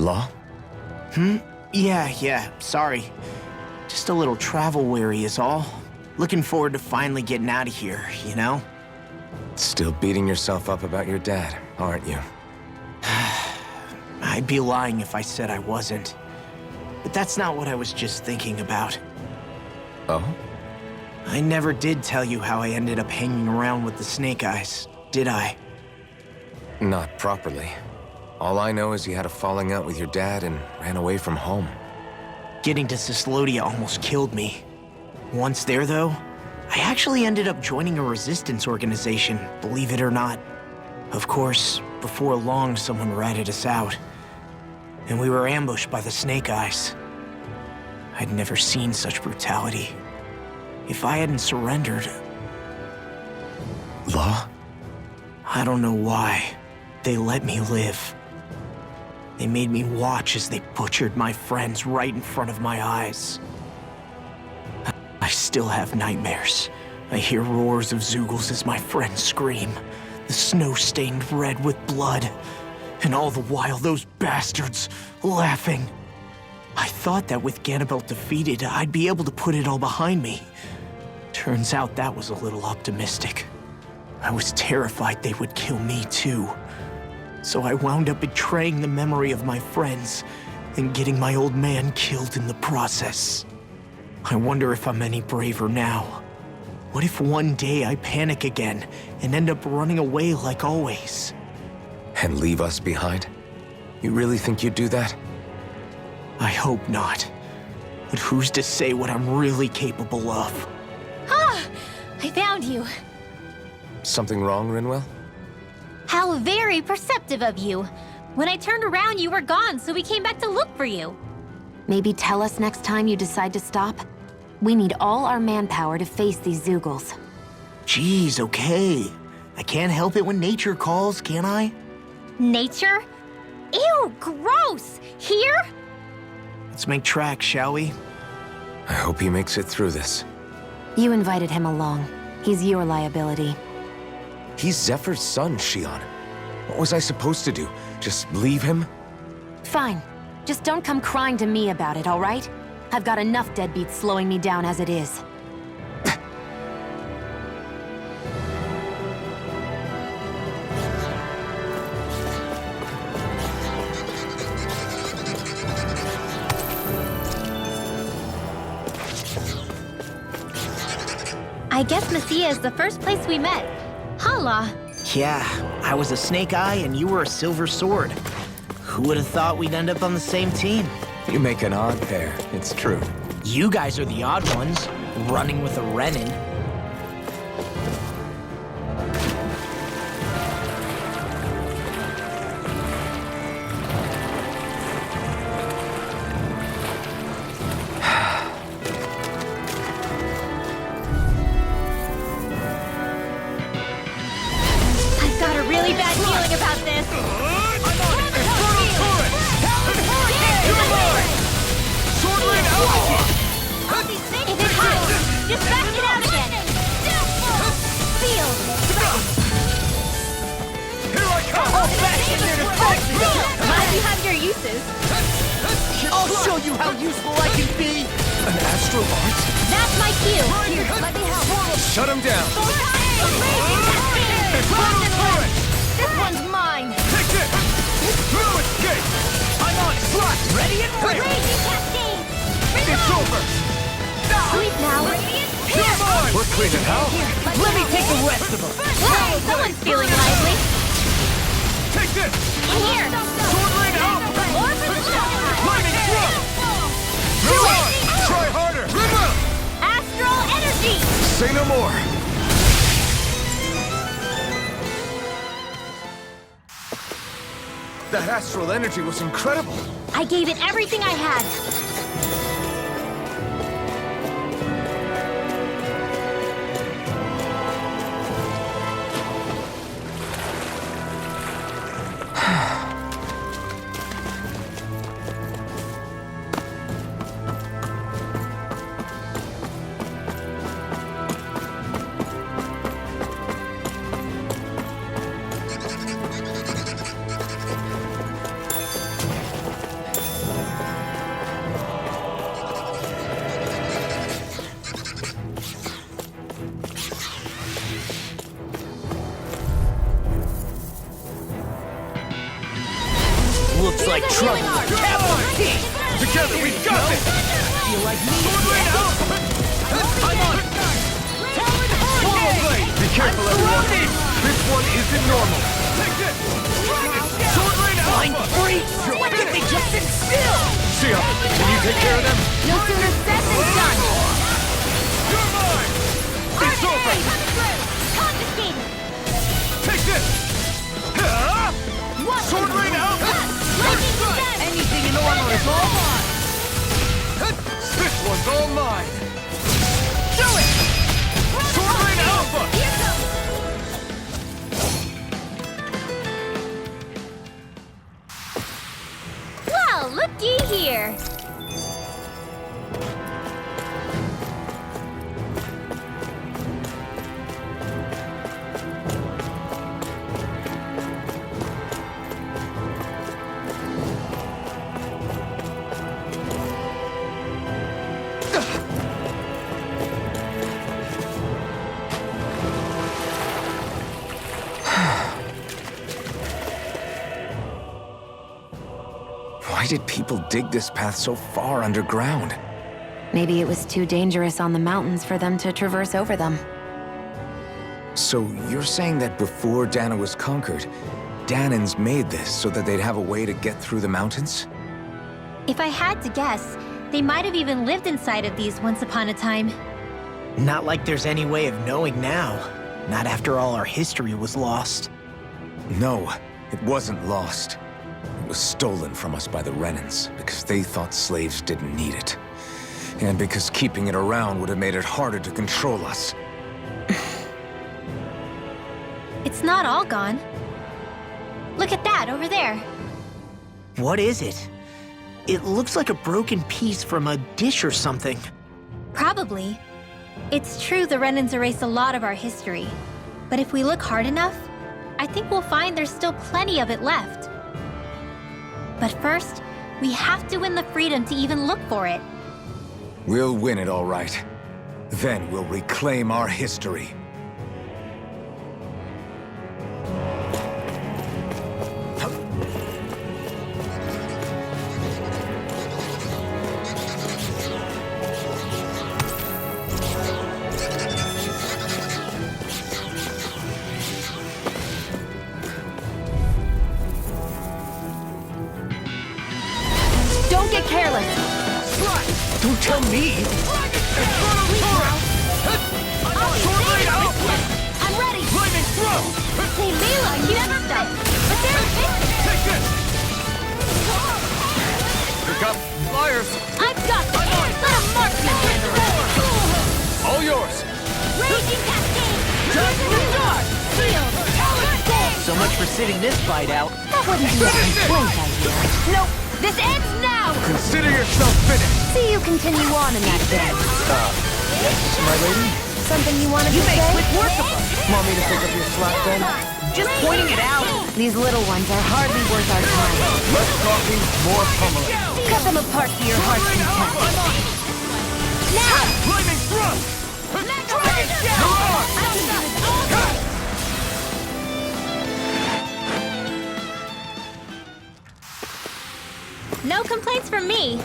Law? Yeah, sorry. Just a little travel weary is all. Looking forward to finally getting out of here, you know? Still beating yourself up about your dad, aren't you? I'd be lying if I said I wasn't. But that's not what I was just thinking about. Oh? I never did tell you how I ended up hanging around with the Snake Eyes, did I? Not properly. All I know is you had a falling out with your dad and ran away from home. Getting to Cislodia almost killed me. Once there, though, I actually ended up joining a resistance organization, believe it or not. Of course, before long, someone ratted us out. And we were ambushed by the Snake Eyes. I'd never seen such brutality. If I hadn't surrendered... Law? I don't know why. They let me live. They made me watch as they butchered my friends right in front of my eyes. I still have nightmares. I hear roars of Zeugles as my friends scream, the snow stained red with blood, and all the while those bastards laughing. I thought that with Ganabelt defeated, I'd be able to put it all behind me. Turns out that was a little optimistic. I was terrified they would kill me too. So I wound up betraying the memory of my friends and getting my old man killed in the process. I wonder if I'm any braver now. What if one day I panic again and end up running away like always? And leave us behind? You really think you'd do that? I hope not. But who's to say what I'm really capable of? Ah! I found you. Something wrong, Rinwell? How very perceptive of you. When I turned around, you were gone, so we came back to look for you. Maybe tell us next time you decide to stop? We need all our manpower to face these Zeugles. Jeez, okay. I can't help it when nature calls, can I? Nature? Ew, gross! Here? Let's make tracks, shall we? I hope he makes it through this. You invited him along. He's your liability. He's Zephyr's son, Shionne. What was I supposed to do? Just leave him? Fine. Just don't come crying to me about it, all right? I've got enough deadbeats slowing me down as it is. I guess Menancia is the first place we met. Hala. Yeah, I was a Snake Eye and you were a Silver Sword. Who would have thought we'd end up on the same team? You make an odd pair, it's true. You guys are the odd ones, running with a Renan. I've got a really bad feeling about this. If it hides, just back it out again. Feel. Here I come! Glad you have your uses. I'll show you how useful I can be! An astral art? That's my cue. Here, let me help. Shut him down! This one's mine. Take this! No escape! I'm on track! Ready and ready! Raging cascade. It's over! Sweet now. Come on! We're cleaning house! Let me take the rest of them! Hey, someone's feeling lively. Take this! In here. Sword rain out! More for the left. Lightning throw! Go on! Try harder! Astral energy. Say no more! That astral energy was incredible! I gave it everything I had. Looks like trouble. Together, we've got this! Feel like me. I'm on it! Swallow blade! Be careful, everyone! This one isn't normal! Take this! Sword rain alpha! Free! Why can't they just sit still? Shionne, can you take care of them? No sooner said than done! You're mine! It's over! Confiscated! Take this! Sword rain alpha! Anything in armor is all mine! This one's all mine! Do it! Sword rain alpha! Well, looky here. Why did people dig this path so far underground? Maybe it was too dangerous on the mountains for them to traverse over them. So you're saying that before Dahna was conquered, Dahnans made this so that they'd have a way to get through the mountains? If I had to guess, they might have even lived inside of these once upon a time. Not like there's any way of knowing now. Not after all our history was lost. No, it wasn't lost. It was stolen from us by the Renans because they thought slaves didn't need it. And because keeping it around would have made it harder to control us. It's not all gone. Look at that over there. What is it? It looks like a broken piece from a dish or something. Probably. It's true the Renans erased a lot of our history. But if we look hard enough, I think we'll find there's still plenty of it left. But first, we have to win the freedom to even look for it. We'll win it all right. Then we'll reclaim our history. Don't get careless! Don't tell me! I'm ready! Hey, Mila, you never stop. But there's Take this! Pick up! Flyers! I've got this. Let a marksman handle it. All yours! Raging cascade. Just the dot! Shield. So much for sitting this fight out. That wouldn't be a complaint, I hear. Nope! This ends now! Consider yourself finished! See you continue on in that vein. Yes, my lady? Something you wanted to say? Quick work of us! Want me to pick up your slack then? Just pointing it out! These little ones are hardly worth our time. Less talking, more pummeling. Cut them apart to your heart's content. Now! Lightning thrust! Dragon No complaints from me.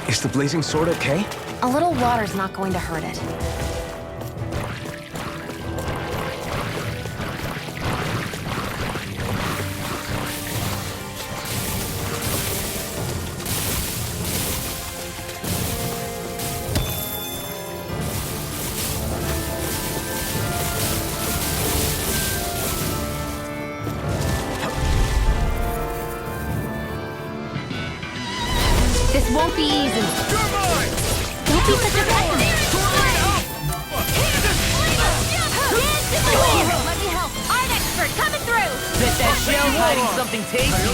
Is the blazing sword okay? A little water's not going to hurt it. won't be easy. You're mine! Don't be such a pessimist. Let me help. Art expert coming through. Bet that shell hiding something tasty.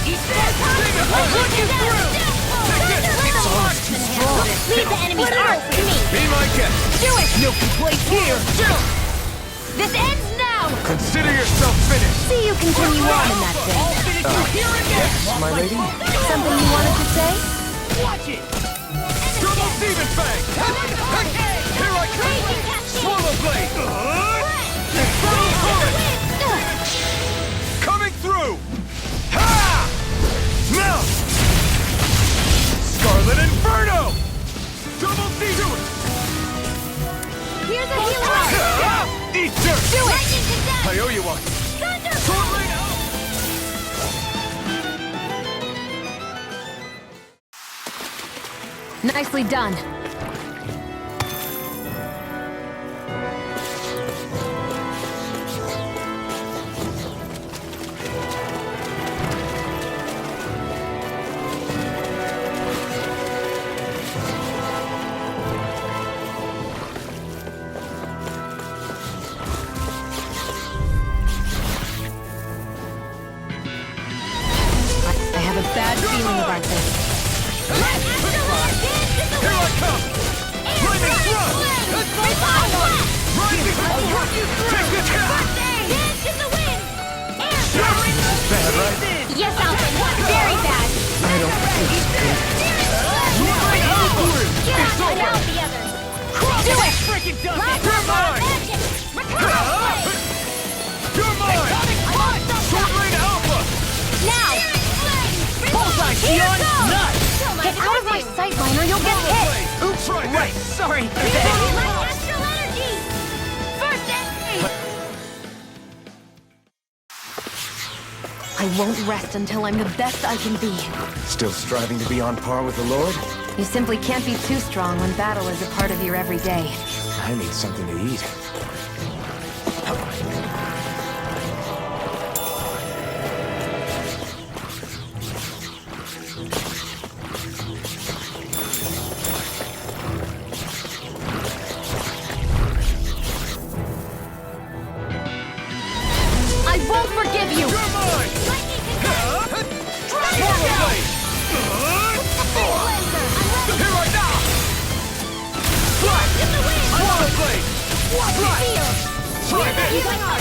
He says, I'll put you through! Leave the enemy's art to me. Be my guest! Do it! No complaints here. This ends now! Consider yourself finished! See you continue on in that vein. I'll finish you here again. My lady? Something you wanted to say? Watch it. Double Demon Fang! Here I come! Swallow Blade! Coming through! Ha! Now! Scarlet Inferno! Double Demon! Here's a healer. Eat dirt! Do it! Lightning to death. I owe you one! Sword Blade out! Nicely done. I have a bad feeling about this. Here I come! Flaming Thrust! Rising! I'll run you through! Take this hit! Bad, right? Yes, Alphen. Very bad. I don't think it's good. Get out and out the others. Do it. Freaking done it. You're mine! You're mine! Sword Blade Alpha! Now. Bullseye, Shionne. Nuts. Get out of my sight line or you'll get hit! Oops, Right. Sorry. Astral energy. First aid. I won't rest until I'm the best I can be. Still striving to be on par with the Lord? You simply can't be too strong when battle is a part of your everyday. I need something to eat. I won't forgive you! You're mine! Swallow Blade! Here I now! Flash! Swallow Blade! Try this!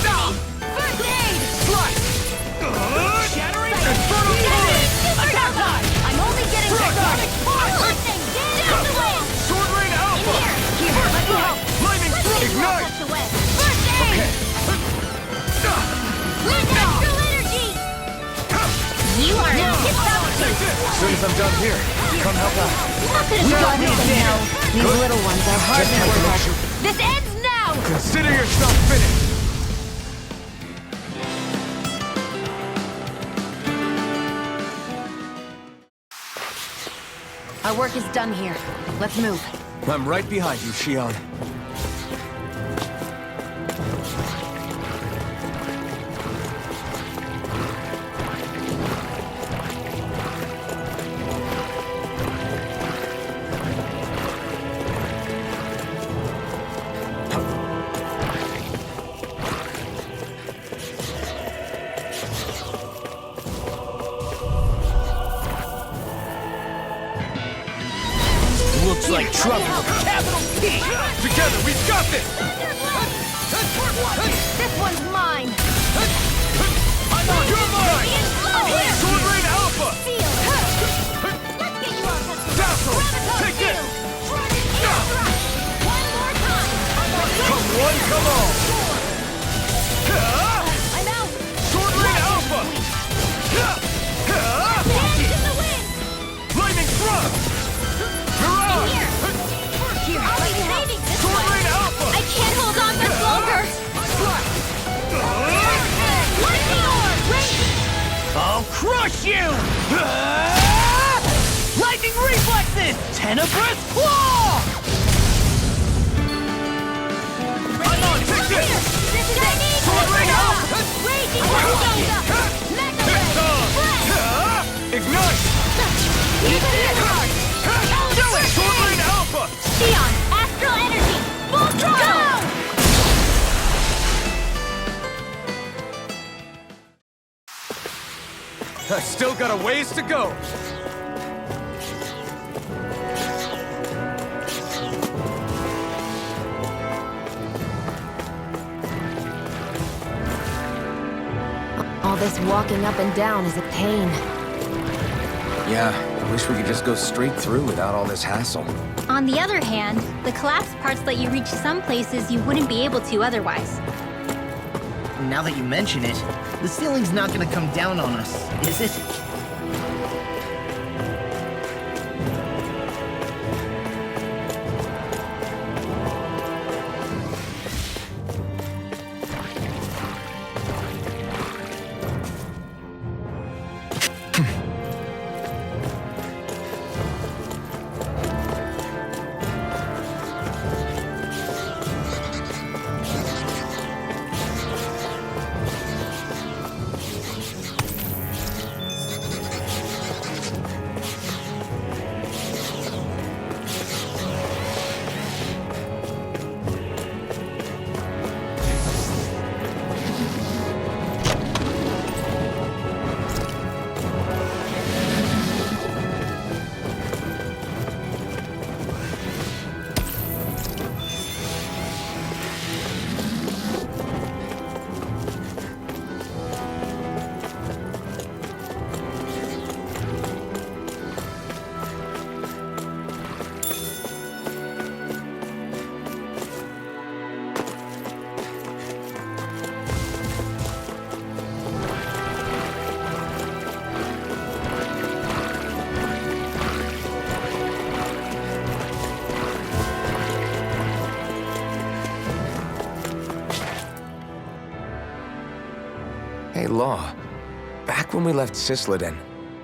Now! Flash! Shattering. Inferno Torrent! Attack time. I'm only getting started! Sword Rain Alpha! Here, let me help! Flaming Thrust! Ignite! You are in tip-top Take this! As soon as I'm done here, come help out. We got this. These little ones are hardly Just worth have to it. This ends now! Consider yourself finished! Our work is done here. Let's move. I'm right behind you, Shionne. Looks like trouble. Capital P. Together, we've got this! This one's mine! I'm on! You're mine! Here. Sword Rain Alpha! Let's get you all touched. Dazzle! Take this! One more time. Come one, come all! I'm out. Sword Rain Alpha! Hands in the wind. Lightning Thrust! Mirage! Here, I'll be saving this Sword one. Rain Alpha! I can't hold on much longer. Lightning orb. I'll crush you. Lightning reflexes. Tenebrous claw. I'm on! Take this! This is I need. Sword Rain Alpha! Raging Menancia. Mega Red. Ignite! Even here. I still got a ways to go. All this walking up and down is a pain. Yeah, I wish we could just go straight through without all this hassle. On the other hand, the collapsed parts let you reach some places you wouldn't be able to otherwise. Now that you mention it, the ceiling's not gonna come down on us, is it? Hey, Law. Back when we left Cisleden,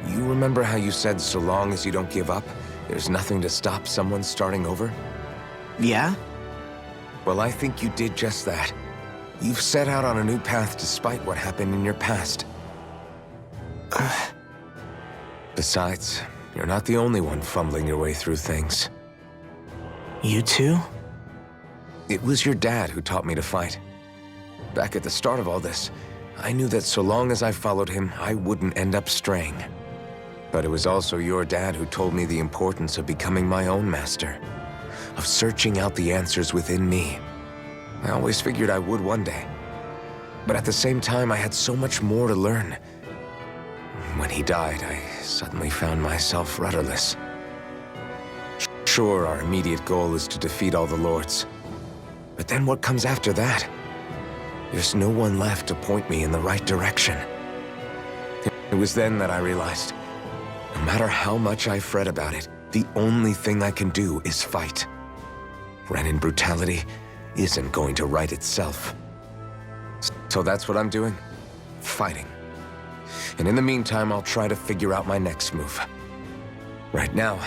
you remember how you said so long as you don't give up, there's nothing to stop someone starting over? Yeah? Well, I think you did just that. You've set out on a new path despite what happened in your past. Besides, you're not the only one fumbling your way through things. You too? It was your dad who taught me to fight. Back at the start of all this, I knew that so long as I followed him, I wouldn't end up straying. But it was also your dad who told me the importance of becoming my own master, of searching out the answers within me. I always figured I would one day. But at the same time, I had so much more to learn. When he died, I suddenly found myself rudderless. Sure, our immediate goal is to defeat all the lords. But then what comes after that? There's no one left to point me in the right direction. It was then that I realized, no matter how much I fret about it, the only thing I can do is fight. Renan brutality isn't going to right itself. So that's what I'm doing. Fighting. And in the meantime, I'll try to figure out my next move. Right now,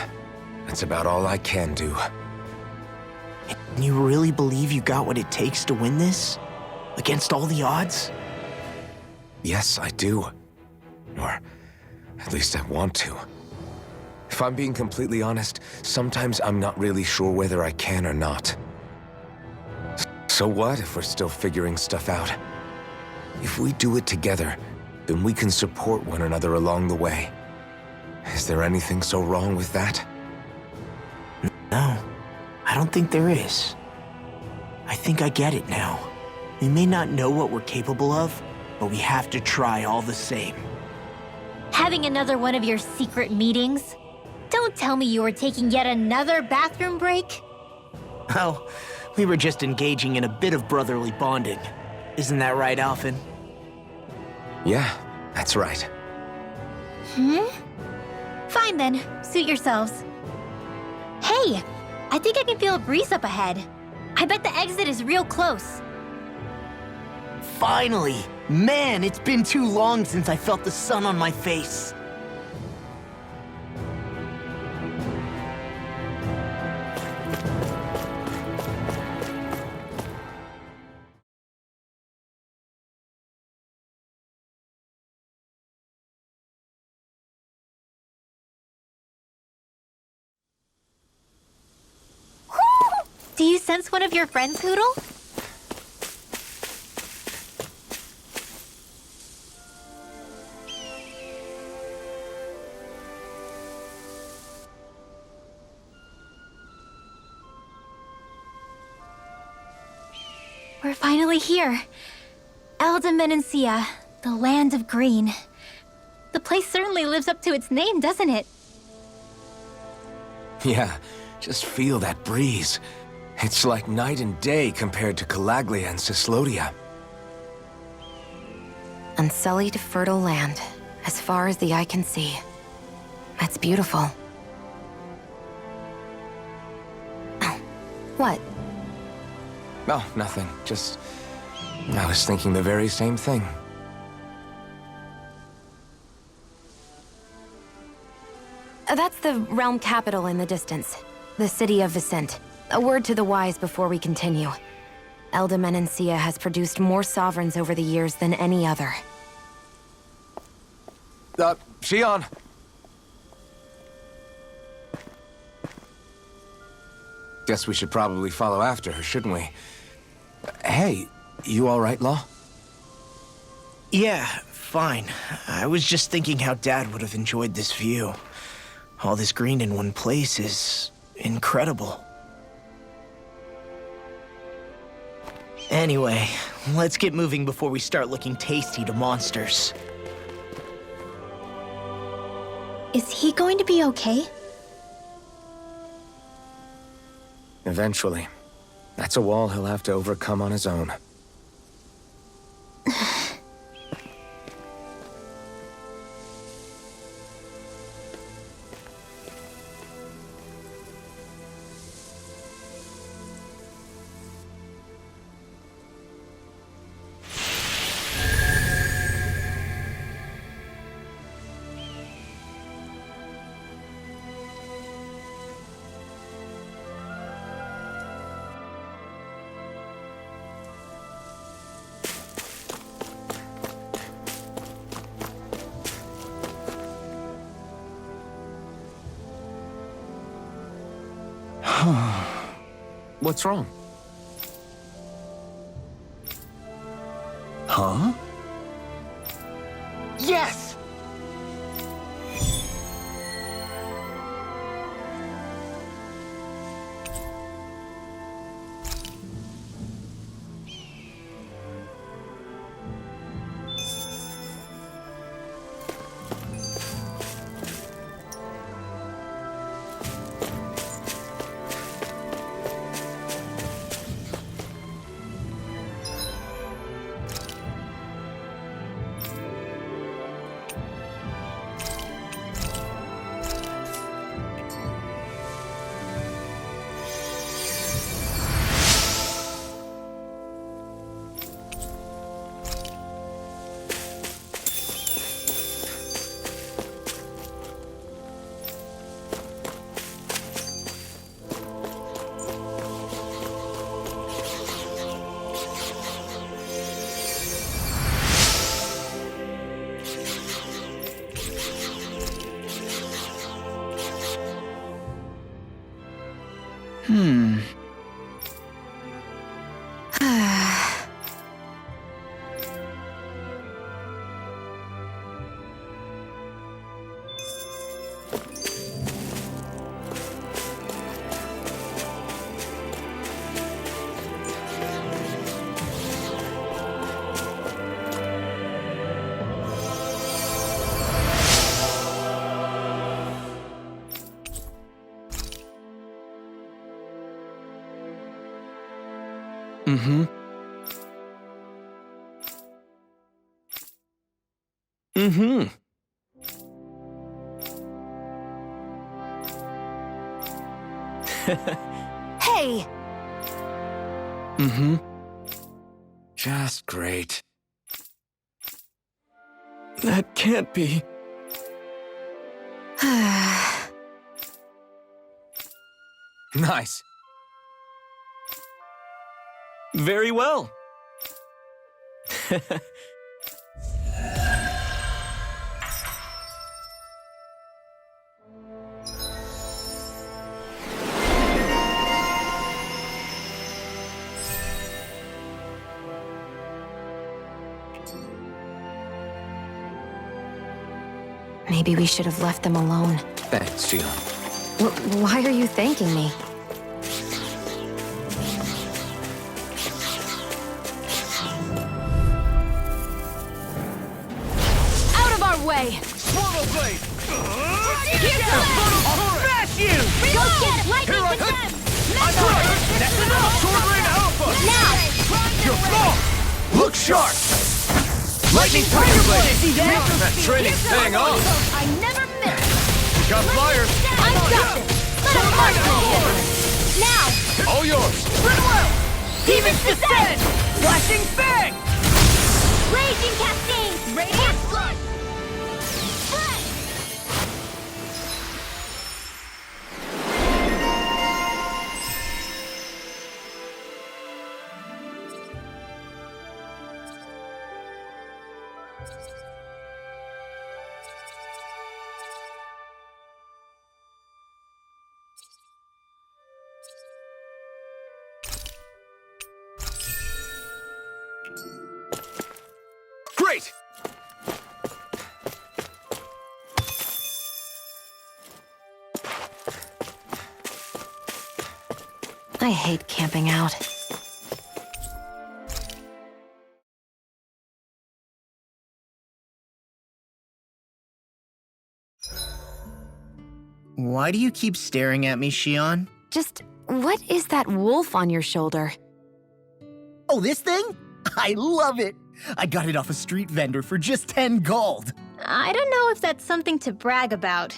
that's about all I can do. You really believe you got what it takes to win this? Against all the odds? Yes, I do. Or at least I want to. If I'm being completely honest, sometimes I'm not really sure whether I can or not. So what if we're still figuring stuff out? If we do it together, then we can support one another along the way. Is there anything so wrong with that? No, I don't think there is. I think I get it now. We may not know what we're capable of, but we have to try all the same. Having another one of your secret meetings? Don't tell me you were taking yet another bathroom break? Oh, we were just engaging in a bit of brotherly bonding. Isn't that right, Alphen? Yeah, that's right. Fine then, suit yourselves. Hey, I think I can feel a breeze up ahead. I bet the exit is real close. Finally! Man, it's been too long since I felt the sun on my face. Do you sense one of your friends, Hoodle? We're finally here. Elde and Menancia, the land of green. The place certainly lives up to its name, doesn't it? Yeah, just feel that breeze. It's like night and day compared to Calaglia and Cyslodia. Unsullied, fertile land, as far as the eye can see. That's beautiful. Oh, what? Oh, nothing. Just... I was thinking the very same thing. That's the realm capital in the distance. The city of Vicent. A word to the wise before we continue. Elde Menancia has produced more sovereigns over the years than any other. Shionne! Guess we should probably follow after her, shouldn't we? Hey, you all right, Law? Yeah, fine. I was just thinking how Dad would have enjoyed this view. All this green in one place is incredible. Anyway, let's get moving before we start looking tasty to monsters. Is he going to be okay? Eventually. That's a wall he'll have to overcome on his own. What's wrong? Huh? Yes! Mm-hmm. Mm-hmm. Hey! Mm-hmm. Just great. That can't be. Nice. Very well. Maybe we should have left them alone. Thanks, Shionne. Why are you thanking me? Out of our way! Swallow blade! I'll smash you! Go get it! Lightning Here I condemned! I'm right! That's enough! Sword Rain Alpha! Now! You're small! Look sharp! Lightning Tiger Blade! See that? That training's paying off! I never miss! You got flyers! I'm got this! Let Sword him Rain march Alpha! Now! All yours! Demons descend! Flashing fang! Raging cascade! Radiant blood! Spread! Great! I hate camping out. Why do you keep staring at me, Shionne? Just, what is that wolf on your shoulder? Oh, this thing? I love it! I got it off a street vendor for just 10 gold. I don't know if that's something to brag about.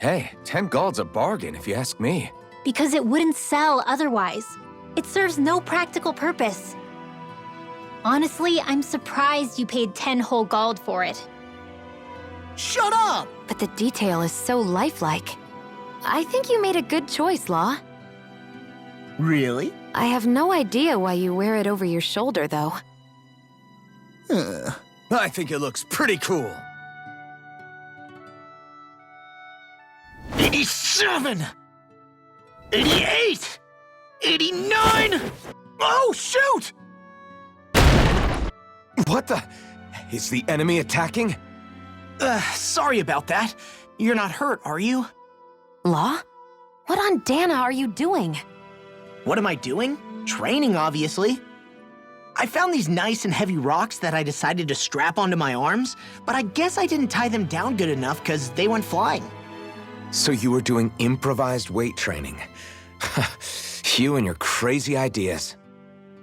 Hey, 10 gold's a bargain if you ask me. Because it wouldn't sell otherwise. It serves no practical purpose. Honestly, I'm surprised you paid 10 whole gold for it. Shut up! But the detail is so lifelike. I think you made a good choice, Law. Really? I have no idea why you wear it over your shoulder, though. I think it looks pretty cool. 87! 88! 89! Oh, shoot! What the? Is the enemy attacking? Sorry about that. You're not hurt, are you? Law? What on Dahna are you doing? What am I doing? Training, obviously. I found these nice and heavy rocks that I decided to strap onto my arms, but I guess I didn't tie them down good enough because they went flying. So you were doing improvised weight training. You and your crazy ideas.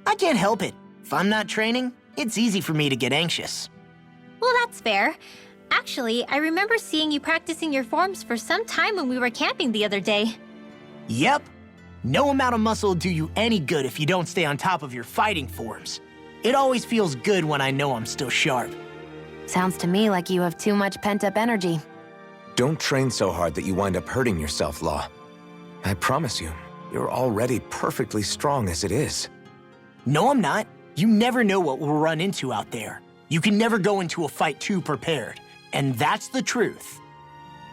I can't help it. If I'm not training, it's easy for me to get anxious. Well, that's fair. Actually, I remember seeing you practicing your forms for some time when we were camping the other day. Yep. No amount of muscle will do you any good if you don't stay on top of your fighting forms. It always feels good when I know I'm still sharp. Sounds to me like you have too much pent-up energy. Don't train so hard that you wind up hurting yourself, Law. I promise you, you're already perfectly strong as it is. No, I'm not. You never know what we'll run into out there. You can never go into a fight too prepared, and that's the truth.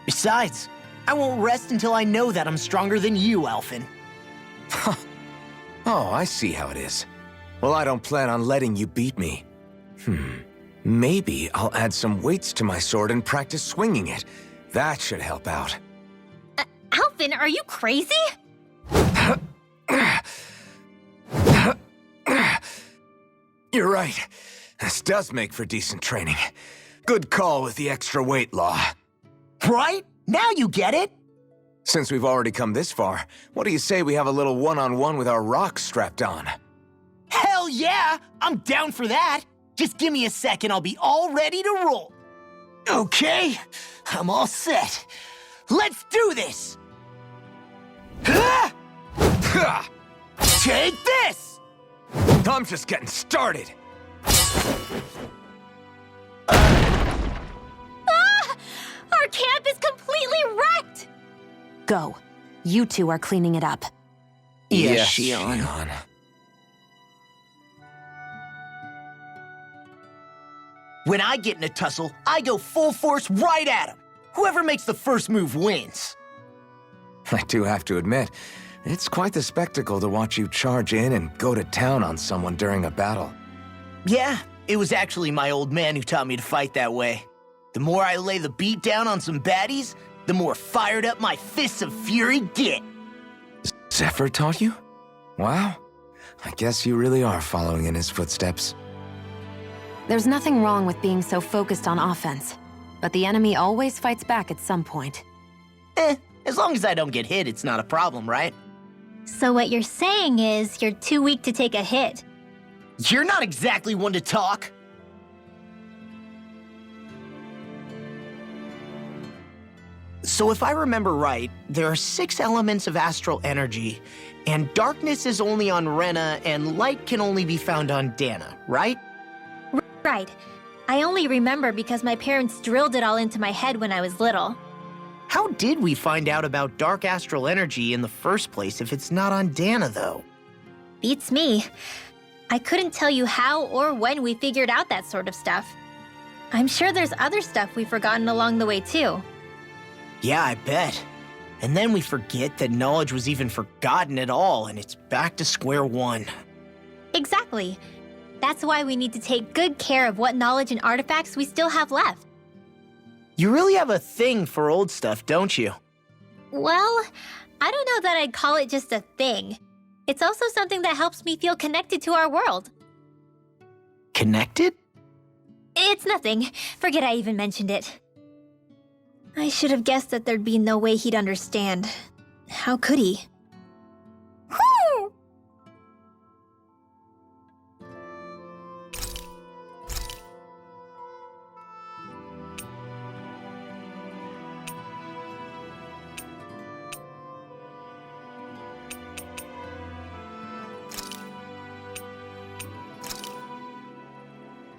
Besides, I won't rest until I know that I'm stronger than you, Alphen. Oh, I see how it is. Well, I don't plan on letting you beat me. Maybe I'll add some weights to my sword and practice swinging it. That should help out. Alphen, are you crazy? You're right. This does make for decent training. Good call with the extra weight, Law. Right? Now you get it? Since we've already come this far, what do you say we have a little one-on-one with our rocks strapped on? Hell yeah! I'm down for that! Just give me a sec and I'll be all ready to roll. Okay, I'm all set. Let's do this! Take this! I'm just getting started. Our camp is completely wrecked! Go. You two are cleaning it up. Yes, Shionne. When I get in a tussle, I go full force right at him. Whoever makes the first move wins. I do have to admit, it's quite the spectacle to watch you charge in and go to town on someone during a battle. Yeah, it was actually my old man who taught me to fight that way. The more I lay the beat down on some baddies, the more fired up my fists of fury get. Zephyr taught you? Wow. I guess you really are following in his footsteps. There's nothing wrong with being so focused on offense, but the enemy always fights back at some point. As long as I don't get hit, it's not a problem, right? So what you're saying is you're too weak to take a hit. You're not exactly one to talk. So if I remember right, there are 6 elements of astral energy, and darkness is only on Rena, and light can only be found on Dahna, right? Right. I only remember because my parents drilled it all into my head when I was little. How did we find out about dark astral energy in the first place if it's not on Dahna, though? Beats me. I couldn't tell you how or when we figured out that sort of stuff. I'm sure there's other stuff we've forgotten along the way, too. Yeah, I bet. And then we forget that knowledge was even forgotten at all, and it's back to square one. Exactly. That's why we need to take good care of what knowledge and artifacts we still have left. You really have a thing for old stuff, don't you? Well, I don't know that I'd call it just a thing. It's also something that helps me feel connected to our world. Connected? It's nothing. Forget I even mentioned it. I should have guessed that there'd be no way he'd understand. How could he?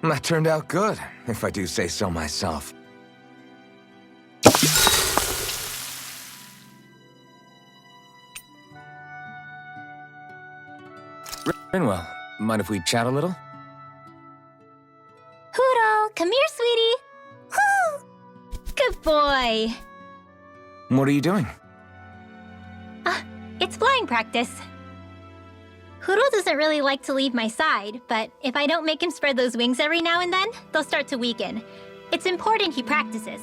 That turned out good, if I do say so myself. Rinwell, mind if we chat a little? Hoodle, come here, sweetie. Woo! Good boy. What are you doing? It's flying practice. Hoodle doesn't really like to leave my side, but if I don't make him spread those wings every now and then, they'll start to weaken. It's important he practices.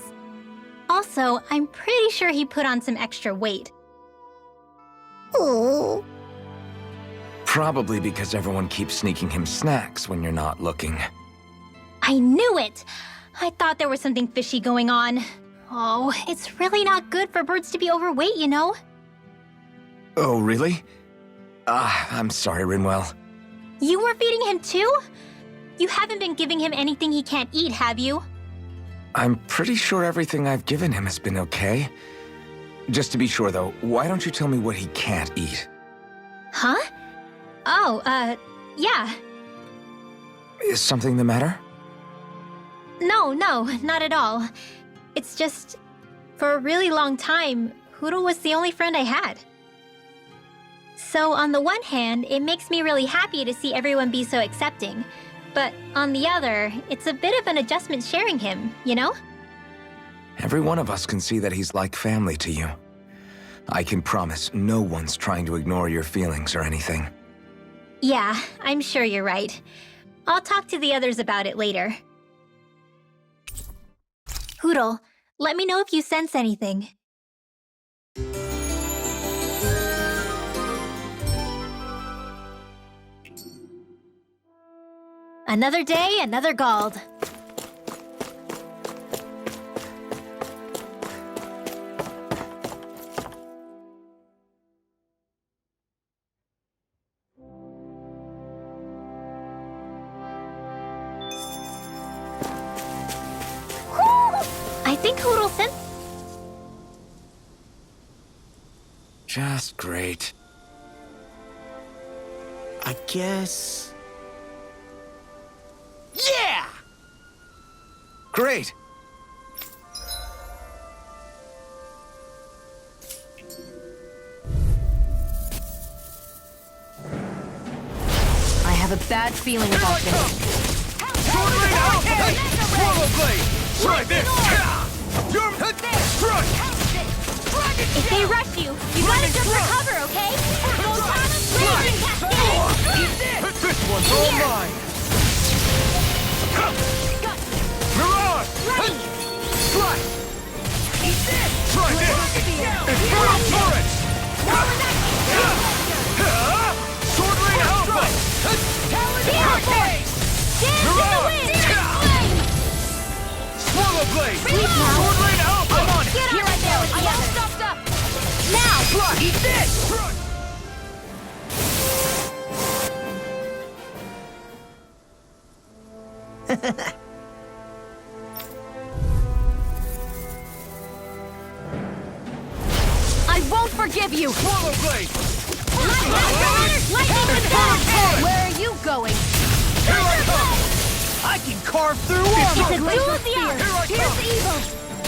Also, I'm pretty sure he put on some extra weight. Oh. Probably because everyone keeps sneaking him snacks when you're not looking. I knew it! I thought there was something fishy going on. Oh, it's really not good for birds to be overweight, you know? Oh, really? I'm sorry, Rinwell. You were feeding him too? You haven't been giving him anything he can't eat, have you? I'm pretty sure everything I've given him has been okay. Just to be sure, though, why don't you tell me what he can't eat? Huh? Oh, yeah. Is something the matter? No, not at all. It's just, for a really long time, Hoodle was the only friend I had. So on the one hand, it makes me really happy to see everyone be so accepting. But on the other, it's a bit of an adjustment sharing him, you know? Every one of us can see that he's like family to you. I can promise no one's trying to ignore your feelings or anything. Yeah, I'm sure you're right. I'll talk to the others about it later. Hoodle, let me know if you sense anything. Another day, another Gald. I think Hoodle sent... Just great. I guess... Yeah! Great! I have a bad feeling about this. Try this! If they rush you, you gotta just recover, okay? Blazing Cascade! This one's all mine! Mirage! Ready! Sword Rain Alpha! Talon Swallow Blade! Sword Rain Alpha! I'm on it! Here I go! I'm all stopped up! Now! Eat this! I won't forgive you! Swallow Blade! Where are you going? Here I come! I can carve through It's a armor! duel of the Here I arts. come! Here's evil.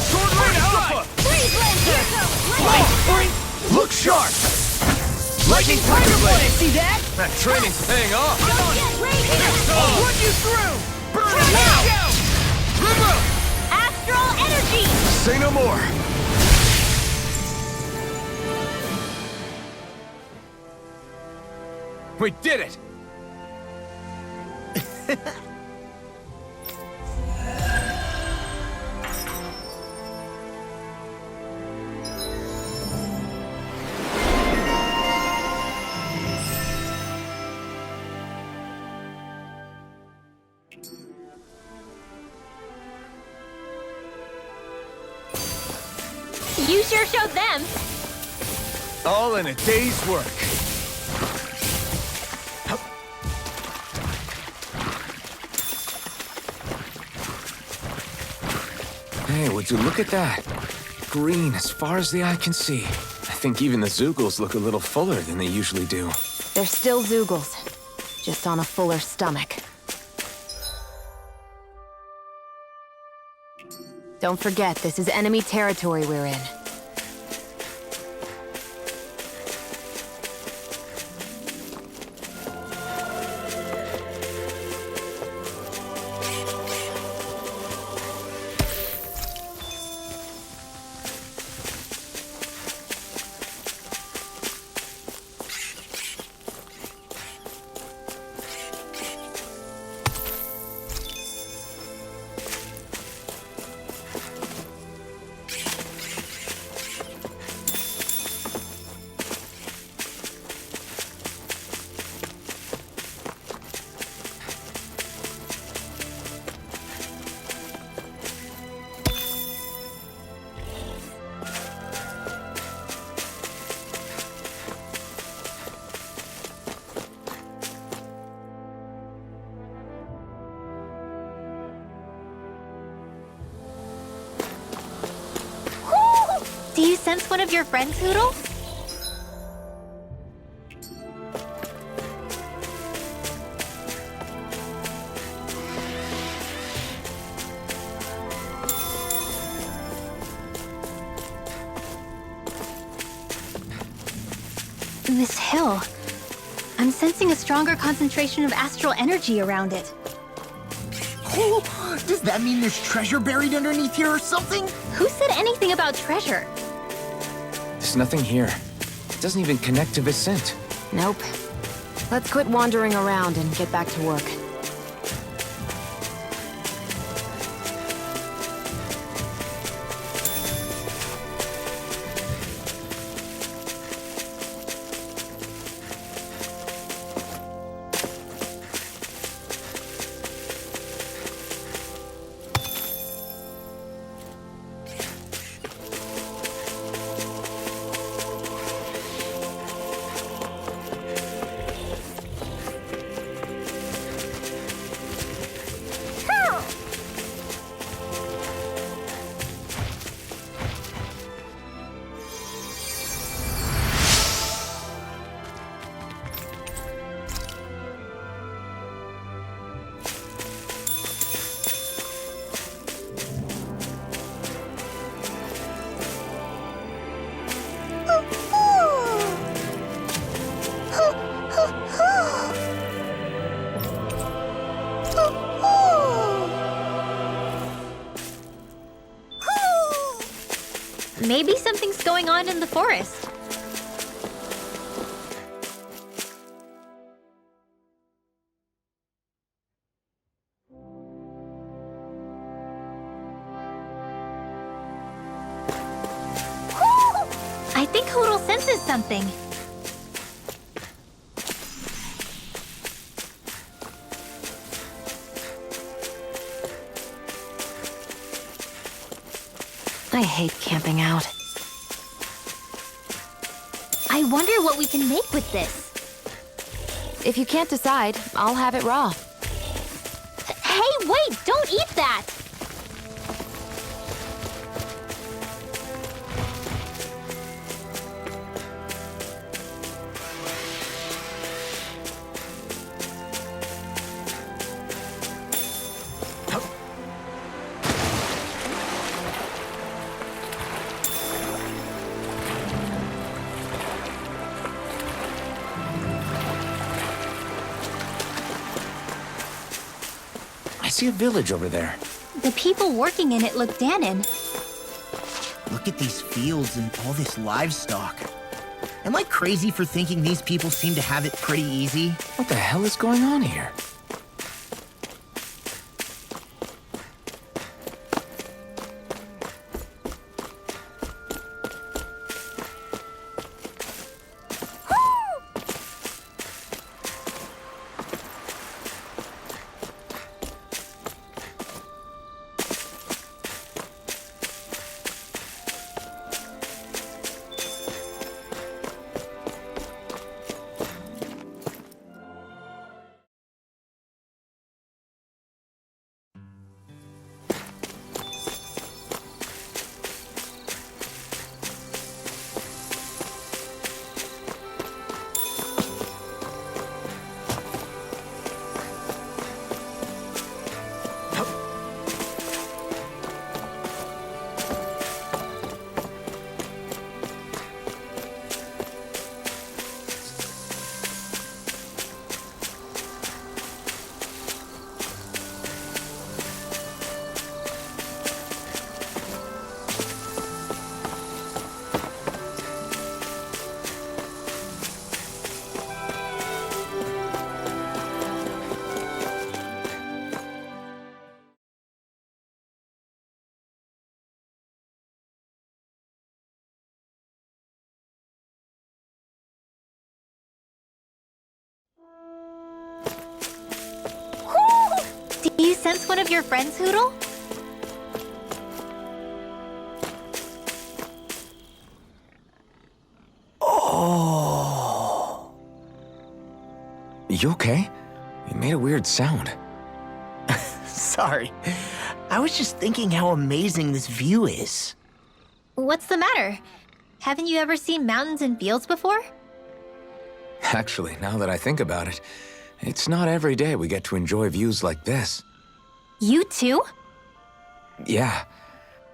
Sword Rain Alpha! Look sharp! Lightning Tiger Blade! See that? That training's paying off! I'll run you through! Burn it down! River! Astral energy. Say no more! We did it! You sure showed them. All in a day's work. Hey, would you look at that? Green as far as the eye can see. I think even the Zeugles look a little fuller than they usually do. They're still Zeugles, just on a fuller stomach. Don't forget, this is enemy territory we're in. Do you sense one of your friends, Hoodle? This hill. I'm sensing a stronger concentration of astral energy around it. Oh, does that mean there's treasure buried underneath here or something? Who said anything about treasure? There's nothing here. It doesn't even connect to Vicent. Nope. Let's quit wandering around and get back to work. Maybe something's going on in the forest. I think Hoodle senses something. I hate camping out. I wonder what we can make with this. If you can't decide, I'll have it raw. Hey, wait! Don't eat that! I see a village over there. The people working in it look Dahnan. Look at these fields and all this livestock. Am I crazy for thinking these people seem to have it pretty easy? What the hell is going on here? Do you sense one of your friends, Hoodle? Oh. You okay? You made a weird sound. Sorry. I was just thinking how amazing this view is. What's the matter? Haven't you ever seen mountains and fields before? Actually, now that I think about it, it's not every day we get to enjoy views like this. You too? Yeah.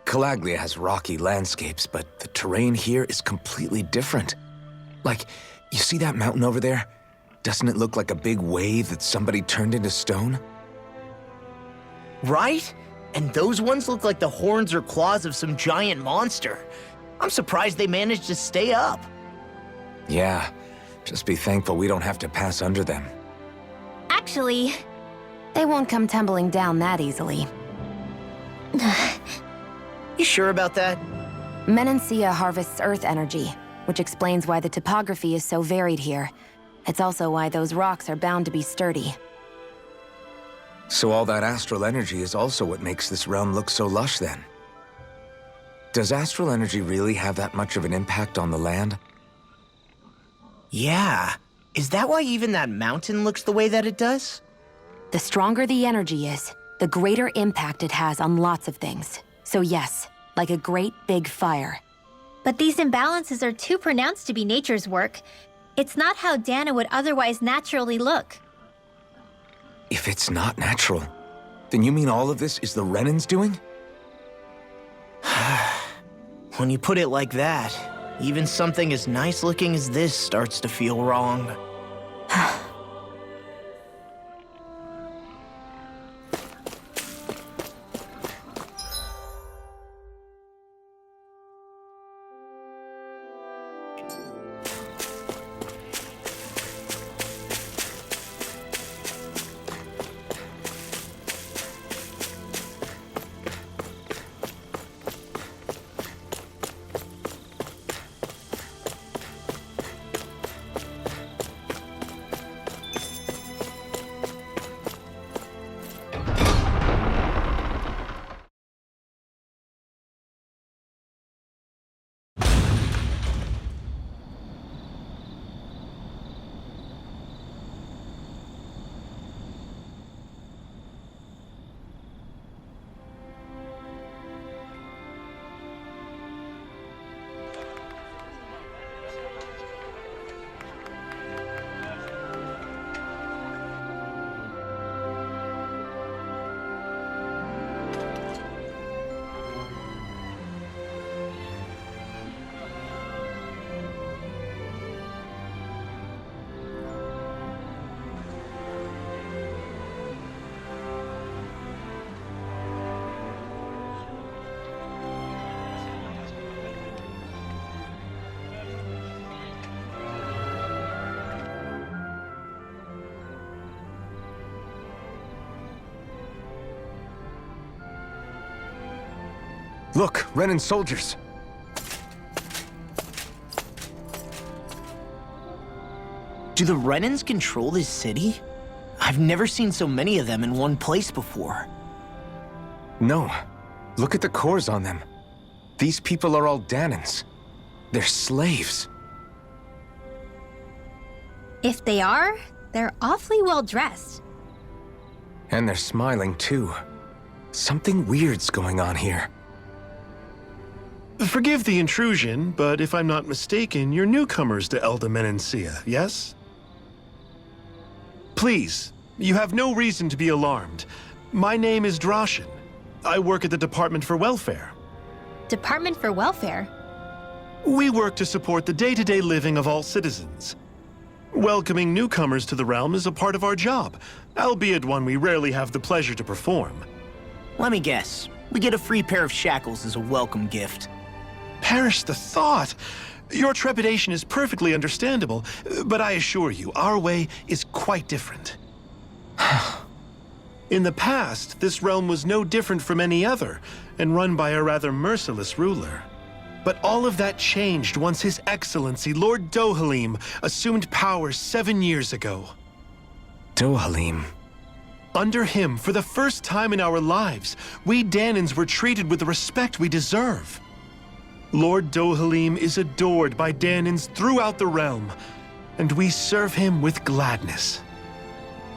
Calaglia has rocky landscapes, but the terrain here is completely different. Like, you see that mountain over there? Doesn't it look like a big wave that somebody turned into stone? Right? And those ones look like the horns or claws of some giant monster. I'm surprised they managed to stay up. Yeah. Just be thankful we don't have to pass under them. Actually, They won't come tumbling down that easily. You sure about that? Menancia harvests earth energy, which explains why the topography is so varied here. It's also why those rocks are bound to be sturdy. So all that astral energy is also what makes this realm look so lush then? Does astral energy really have that much of an impact on the land? Yeah. Is that why even that mountain looks the way that it does? The stronger the energy is, the greater impact it has on lots of things. So yes, like a great big fire. but these imbalances are too pronounced to be nature's work. It's not how Dahna would otherwise naturally look. If it's not natural, then you mean all of this is the Renan's doing? When you put it like that, even something as nice looking as this starts to feel wrong. Look, Renan soldiers. Do the Renans control this city? I've never seen so many of them in one place before. No. Look at the cores on them. These people are all Dahnans. They're slaves. If they are, they're awfully well dressed. And they're smiling, too. Something weird's going on here. Forgive the intrusion, but if I'm not mistaken, you're newcomers to Elde Menancia, yes? Please, you have no reason to be alarmed. My name is Droshin. I work at the Department for Welfare. Department for Welfare? We work to support the day-to-day living of all citizens. Welcoming newcomers to the realm is a part of our job, albeit one we rarely have the pleasure to perform. Let me guess. We get a free pair of shackles as a welcome gift. Perish the thought! Your trepidation is perfectly understandable, but I assure you, our way is quite different. In the past, this realm was no different from any other, and run by a rather merciless ruler. But all of that changed once His Excellency, Lord Dohalim, assumed power 7 years ago. Dohalim. Under him, for the first time in our lives, we Dahnans were treated with the respect we deserve. Lord Dohalim is adored by Dahnans throughout the realm, and we serve him with gladness.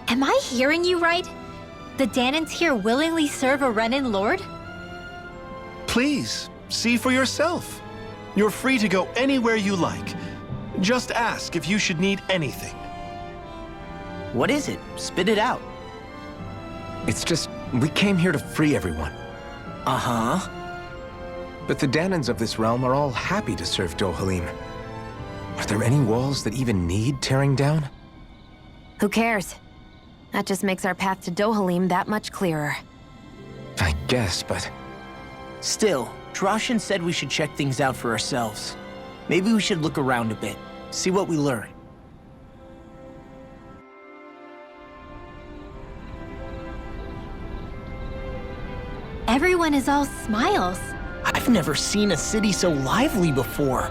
Am I hearing you right? The Dahnans here willingly serve a Renan lord? Please, see for yourself. You're free to go anywhere you like. Just ask if you should need anything. What is it? Spit it out. It's just, we came here to free everyone. Uh-huh. But the Dahnans of this realm are all happy to serve Dohalim. Are there any walls that even need tearing down? Who cares? That just makes our path to Dohalim that much clearer. I guess, but... Still, Droshin said we should check things out for ourselves. Maybe we should look around a bit, see what we learn. Everyone is all smiles. I've never seen a city so lively before.